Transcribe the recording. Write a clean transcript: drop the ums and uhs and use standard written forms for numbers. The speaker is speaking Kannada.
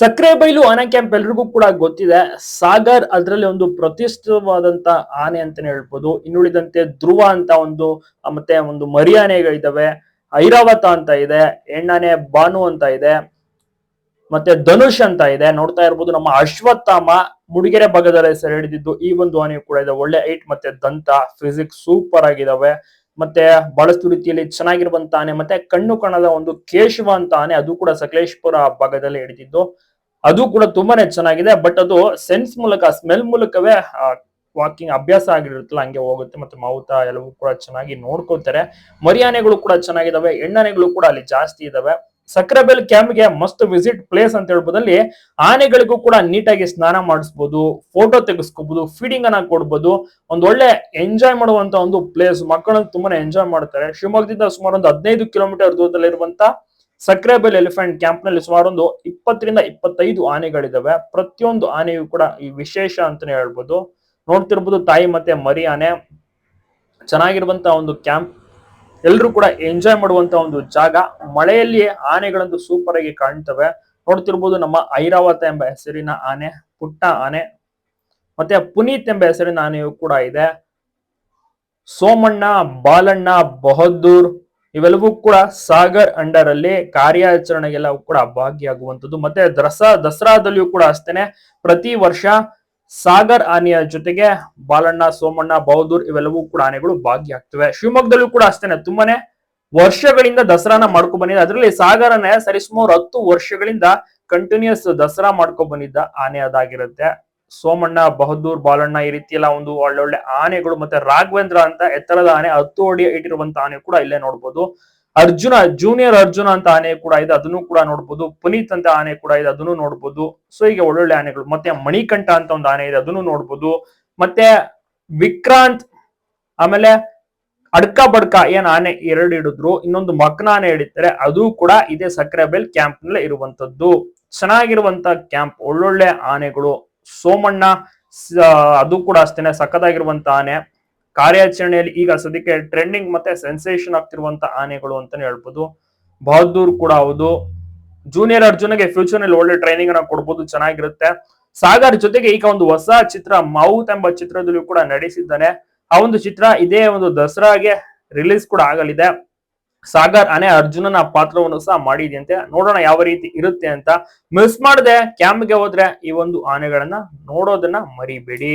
ಸಕ್ರೆಬೈಲು ಆನೆ ಕ್ಯಾಂಪ್ ಎಲ್ರಿಗೂ ಕೂಡ ಗೊತ್ತಿದೆ. ಸಾಗರ್ ಅದರಲ್ಲಿ ಒಂದು ಪ್ರತಿಷ್ಠಿತವಾದಂತ ಆನೆ ಅಂತಾನೆ ಹೇಳ್ಬೋದು. ಇನ್ನುಳಿದಂತೆ ಧ್ರುವ ಅಂತ ಒಂದು ಮತ್ತೆ ಒಂದು ಮರಿ ಆನೆಗಳಿದಾವೆ. ಐರಾವತ ಅಂತ ಇದೆ, ಹೆಣ್ಣಾನೆ ಬಾನು ಅಂತ ಇದೆ, ಮತ್ತೆ ಧನುಷ್ ಅಂತ ಇದೆ. ನೋಡ್ತಾ ಇರ್ಬೋದು ನಮ್ಮ ಅಶ್ವತ್ಥಾಮ ಮುಡಿಗೆರೆ ಭಾಗದಲ್ಲಿ ಸೆರೆ ಹಿಡಿದಿದ್ದು ಈ ಒಂದು ಆನೆಯು ಕೂಡ ಇದೆ. ಒಳ್ಳೆ ಹೈಟ್ ಮತ್ತೆ ದಂತ ಫಿಸಿಕ್ಸ್ ಸೂಪರ್ ಆಗಿದಾವೆ. ಮತ್ತೆ ಬಹಳಷ್ಟು ರೀತಿಯಲ್ಲಿ ಚೆನ್ನಾಗಿರುವಂತ ಆನೆ. ಮತ್ತೆ ಕಣ್ಣು ಕಾಣದ ಒಂದು ಕೇಶವ ಅಂತ ಆನೆ, ಅದು ಕೂಡ ಸಕಲೇಶ್ಪುರ ಭಾಗದಲ್ಲಿ ಹಿಡಿದಿದ್ದು ಅದು ಕೂಡ ತುಂಬಾನೇ ಚೆನ್ನಾಗಿದೆ. ಬಟ್ ಅದು ಸೆನ್ಸ್ ಮೂಲಕ ಸ್ಮೆಲ್ ಮೂಲಕವೇ ವಾಕಿಂಗ್ ಅಭ್ಯಾಸ ಆಗಿರುತ್ತಲ್ಲ ಹಂಗೆ ಹೋಗುತ್ತೆ. ಮತ್ತೆ ಮಾವುತ ಎಲ್ಲವೂ ಕೂಡ ಚೆನ್ನಾಗಿ ನೋಡ್ಕೋತಾರೆ. ಮರಿಯಾನೆಗಳು ಕೂಡ ಚೆನ್ನಾಗಿದಾವೆ, ಹೆಣ್ಣಾನೆಗಳು ಕೂಡ ಅಲ್ಲಿ ಜಾಸ್ತಿ ಇದಾವೆ. ಸಕ್ರೆಬೆಲ್ ಕ್ಯಾಂಪ್ಗೆ ಮಸ್ಟ್ ವಿಸಿಟ್ ಪ್ಲೇಸ್ ಅಂತ ಹೇಳ್ಬೋದು. ಅಲ್ಲಿ ಆನೆಗಳಿಗೂ ಕೂಡ ನೀಟಾಗಿ ಸ್ನಾನ ಮಾಡಿಸ್ಬೋದು, ಫೋಟೋ ತೆಗೆಸ್ಕೋಬಹುದು, ಫೀಡಿಂಗ್ ಅನ್ನ ಕೊಡ್ಬೋದು. ಒಂದ್ ಒಳ್ಳೆ ಎಂಜಾಯ್ ಮಾಡುವಂತ ಒಂದು ಪ್ಲೇಸ್. ಮಕ್ಕಳು ತುಂಬಾನೇ ಎಂಜಾಯ್ ಮಾಡ್ತಾರೆ. ಶಿವಮೊಗ್ಗದಿಂದ ಸುಮಾರು ಒಂದು 15 ಕಿಲೋಮೀಟರ್ ದೂರದಲ್ಲಿರುವಂತ ಸಕ್ರೆಬೆಲ್ ಎಲಿಫೆಂಟ್ ಕ್ಯಾಂಪ್ ನಲ್ಲಿ ಸುಮಾರು ಒಂದು 20ರಿಂದ 25 ಆನೆಗಳಿದಾವೆ. ಪ್ರತಿಯೊಂದು ಆನೆಯು ಕೂಡ ಈ ವಿಶೇಷ ಅಂತಾನೆ ಹೇಳ್ಬೋದು. ನೋಡ್ತಿರ್ಬೋದು ತಾಯಿ ಮತ್ತೆ ಮರಿ ಆನೆ. ಚೆನ್ನಾಗಿರುವಂತ ಒಂದು ಕ್ಯಾಂಪ್, ಎಲ್ರು ಕೂಡ ಎಂಜಾಯ್ ಮಾಡುವಂತ ಒಂದು ಜಾಗ. ಮಳೆಯಲ್ಲಿ ಆನೆಗಳಂತೂ ಸೂಪರ್ ಆಗಿ ಕಾಣ್ತವೆ. ನೋಡ್ತಿರ್ಬೋದು ನಮ್ಮ ಐರಾವತ ಎಂಬ ಹೆಸರಿನ ಆನೆ, ಪುಟ್ಟ ಆನೆ. ಮತ್ತೆ ಪುನೀತ್ ಎಂಬ ಹೆಸರಿನ ಆನೆಯು ಕೂಡ ಇದೆ. ಸೋಮಣ್ಣ, ಬಾಲಣ್ಣ, ಬಹದ್ದೂರ್ ಇವೆಲ್ಲವೂ ಕೂಡ ಸಾಗರ್ ಅಂಡರ್ ಅಲ್ಲಿ ಕಾರ್ಯಾಚರಣೆಗೆಲ್ಲ ಕೂಡ ಭಾಗಿಯಾಗುವಂತದ್ದು. ಮತ್ತೆ ದಸರಾದಲ್ಲಿಯೂ ಕೂಡ ಅಷ್ಟೇನೆ ಪ್ರತಿ ವರ್ಷ ಸಾಗರ್ ಆನೆಯ ಜೊತೆಗೆ ಬಾಲಣ್ಣ, ಸೋಮಣ್ಣ, ಬಹದ್ದೂರ್ ಇವೆಲ್ಲವೂ ಕೂಡ ಆನೆಗಳು ಭಾಗಿಯಾಗ್ತವೆ. ಶಿವಮೊಗ್ಗದಲ್ಲೂ ಕೂಡ ಅಷ್ಟೇನೆ ತುಂಬಾನೇ ವರ್ಷಗಳಿಂದ ದಸರಾನ ಮಾಡ್ಕೊ ಬಂದಿದೆ. ಅದರಲ್ಲಿ ಸಾಗರ್ ಆನೆ ಸರಿಸುಮಾರು 10 ವರ್ಷಗಳಿಂದ ಕಂಟಿನ್ಯೂಸ್ ದಸರಾ ಮಾಡ್ಕೊ ಬಂದಿದ್ದ ಆನೆ ಅದಾಗಿರುತ್ತೆ. ಸೋಮಣ್ಣ, ಬಹದ್ದೂರ್, ಬಾಲಣ್ಣ ಈ ರೀತಿ ಎಲ್ಲ ಒಂದು ಒಳ್ಳೊಳ್ಳೆ ಆನೆಗಳು. ಮತ್ತೆ ರಾಘವೇಂದ್ರ ಅಂತ ಎತ್ತರದ ಆನೆ, 10 ಅಡಿ ಇಟ್ಟಿರುವಂತ ಆನೆ ಕೂಡ ಇಲ್ಲೇ ನೋಡ್ಬೋದು. ಅರ್ಜುನ, ಜೂನಿಯರ್ ಅರ್ಜುನ ಅಂತ ಆನೆ ಕೂಡ ಇದೆ, ಅದನ್ನು ಕೂಡ ನೋಡ್ಬೋದು. ಪುನೀತ್ ಅಂತ ಆನೆ ಕೂಡ ಇದೆ, ಅದನ್ನು ನೋಡ್ಬೋದು. ಸೊ ಹೀಗೆ ಒಳ್ಳೊಳ್ಳೆ ಆನೆಗಳು. ಮತ್ತೆ ಮಣಿಕಂಠ ಅಂತ ಒಂದು ಆನೆ ಇದೆ, ಅದನ್ನು ನೋಡ್ಬೋದು. ಮತ್ತೆ ವಿಕ್ರಾಂತ್, ಆಮೇಲೆ ಅಡ್ಕ ಬಡ್ಕ ಏನ್ ಆನೆ 2 ಹಿಡಿದ್ರು, ಇನ್ನೊಂದು ಮಕ್ನ ಆನೆ ಹಿಡಿತಾರೆ, ಅದು ಕೂಡ ಇದೇ ಸಕ್ರೆಬೆಲ್ ಕ್ಯಾಂಪ್ ನಲ್ಲಿ ಇರುವಂತದ್ದು. ಚೆನ್ನಾಗಿರುವಂತ ಕ್ಯಾಂಪ್, ಒಳ್ಳೊಳ್ಳೆ ಆನೆಗಳು. ಸೋಮಣ್ಣ ಅದು ಕೂಡ ಅಷ್ಟೇನೆ ಸಖತ್ತಾಗಿರುವಂತ ಆನೆ. ಕಾರ್ಯಾಚರಣೆಯಲ್ಲಿ ಈಗ ಸದ್ಯಕ್ಕೆ ಟ್ರೆಂಡಿಂಗ್ ಮತ್ತೆ ಸೆನ್ಸೇಷನ್ ಆಗ್ತಿರುವಂತ ಆನೆಗಳು ಅಂತಾನೆ ಹೇಳ್ಬೋದು. ಬಹದ್ದೂರ್ ಕೂಡ ಹೌದು. ಜೂನಿಯರ್ ಅರ್ಜುನ್ಗೆ ಫ್ಯೂಚರ್ ನಲ್ಲಿ ಒಳ್ಳೆ ಟ್ರೈನಿಂಗ್ ಅನ್ನ ಕೊಡ್ಬೋದು, ಚೆನ್ನಾಗಿರುತ್ತೆ. ಸಾಗರ್ ಜೊತೆಗೆ ಈಗ ಒಂದು ಹೊಸ ಚಿತ್ರ ಮೌತ್ ಎಂಬ ಚಿತ್ರದಲ್ಲೂ ಕೂಡ ನಡೆಸಿದ್ದಾನೆ. ಆ ಒಂದು ಚಿತ್ರ ಇದೇ ಒಂದು ದಸರಾಗೆ ರಿಲೀಸ್ ಕೂಡ ಆಗಲಿದೆ. ಸಾಗರ್ ಆನೆ ಅರ್ಜುನನ ಪಾತ್ರವನ್ನು ಸಹ ಮಾಡಿದೆಯಂತೆ. ನೋಡೋಣ ಯಾವ ರೀತಿ ಇರುತ್ತೆ ಅಂತ. ಮಿಸ್ ಮಾಡದೆ ಕ್ಯಾಂಪ್ಗೆ ಹೋದ್ರೆ ಈ ಒಂದು ಆನೆಗಳನ್ನ ನೋಡೋದನ್ನ ಮರಿಬೇಡಿ.